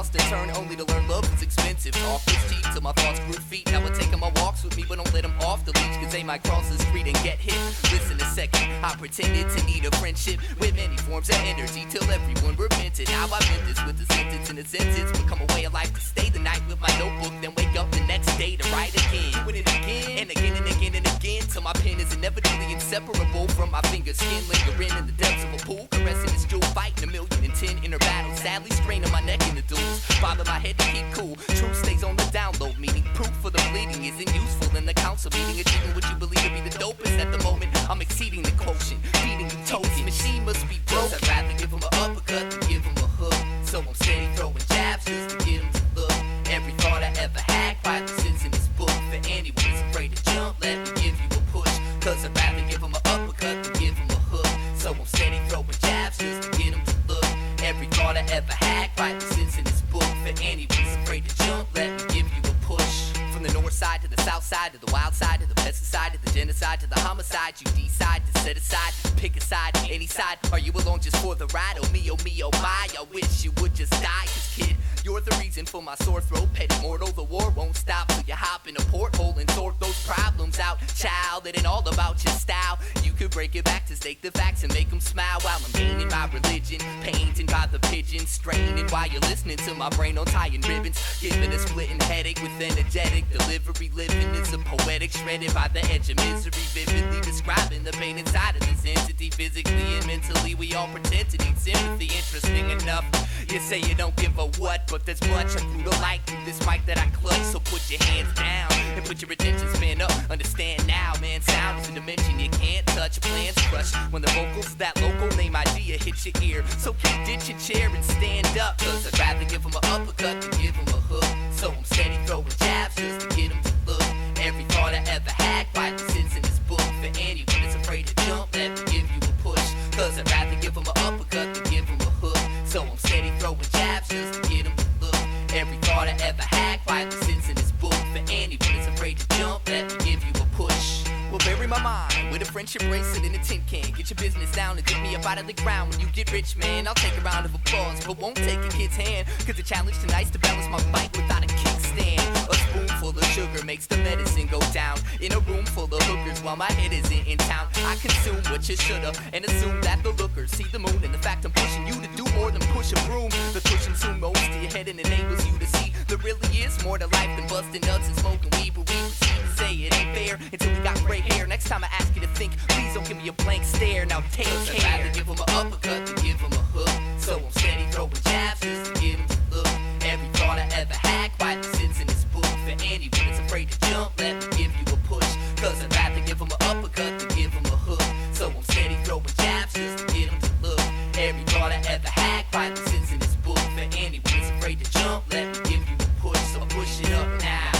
tossed and turned only to learn love is expensive. Talk was cheap till my thoughts grew feet. Now I take 'em on walks with me, but don't let 'em off the leash, cause they might cross the street and get hit. Listen a second, I pretended to need a friendship with many forms of energy till everyone repented. Now I meant this with a sentence and a sentence. Become a way of life to stay the night with my notebook, then wake up the next day to write again. Doing it again and again and again and again till my pen is inevitably inseparable from my fingers. Skin lingering in the depths of a pool, caressing this jewel, fighting 1,000,010 inner battles. Sadly straining my neck in the duels, bother my head to keep cool. Truth stays on the download, meaning proof for the bleeding isn't useful in the council meeting. Achieving what you believe to be the dopest at the moment, I'm exceeding the quotient, feeding you toast. Machine must be broke. I'd rather give 'em an uppercut than give 'em a hook. So I'm steady throwing jabs just to get 'em to look. Every thought I ever had quietly sits in this book. For anyone who's afraid to jump, let me give you a push. Cause I'd rather give 'em an uppercut than give 'em a hook. So I'm steady throwing jabs just to get 'em to look. Every thought I ever had quietly sits in this book. For anyone who's afraid to jump, let me give you a push. From the north side to the south side, to the wild side, to the pesticide, to the genocide, to the homicide, you decide to set aside, pick a side, any side. Are you along just for the ride? Oh me, oh my, I wish you would just die. Cause kid, you're the reason for my sore throat. Petty mortal, the war won't stop till you hop in a porthole and sort those problems out. Child, it ain't all about your style. You could break it back to stake the facts and make them smile while I'm gaining my religion. Painting by the pigeons, straining while you're listening to my brain on tying ribbons. Giving a splitting headache with energetic delivery. Living is a poetic, shredded by the edge of misery. Vividly describing the pain inside of this entity. Physically and mentally, we all pretend to need sympathy. Interesting enough, you say you don't give a what, but there's much I grew to like through this mic that I clutch. So put your hands down and put your attention span up. Understand now, man, sound is a dimension you can't touch. Plans crush when the vocals of that local name idea hit your ear. So kick, ditch your chair and stand up. Cause I'd rather give 'em an uppercut than give 'em a hook. So I'm steady throwing jabs just to get 'em to look. Every thought I ever had quietly sits in this book. For anyone that's afraid to jump, let me give you a push. Cause I'd rather give 'em an uppercut than give 'em a hook. So I'm steady throwing jabs just to get 'em to look. Every thought I ever had quietly sits in this book. For anyone that's afraid to jump, let me give you a push. Well, bury my mind with a friendship bracelet in a tin can. Get your business down and dig me up out of the ground. When you get rich, man, I'll take a round of applause, but won't take a kid's hand. Cause the challenge tonight's to balance my bike without a kickstand. A spoonful of sugar makes the medicine go down. In a room full of hookers while my head isn't in town. I consume what you shoulda and assume that the lookers see the moon. And the fact I'm pushing you to do more than push a broom. The cushion soon moves to your head and enables you to see there really is more to life than busting nuts and smoking weed. But we proceed to say it ain't fair until we got gray hair. Next time I ask you to think, please don't give me a blank stare. Now take care. I'd rather give 'em an uppercut than give 'em a hook. So I'm steady throwing jabs just to get 'em to look. Every thought I ever had quietly sits in this book. For anyone that's afraid to jump, let me give you a push. Cause I'd rather give 'em an uppercut than give 'em a hook. So I'm steady throwing jabs just to get 'em to look. Every thought I ever had quietly sits in this book. For anyone that's afraid to jump, let me give you a push. So push it up now.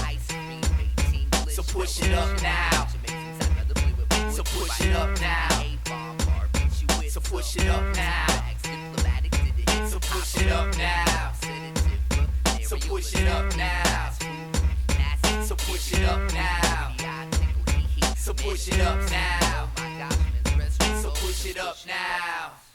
So push it up now. So push it up now. So push it up now. So push it up now. So push it up now. So push it up now. So push it up now. So push it up now.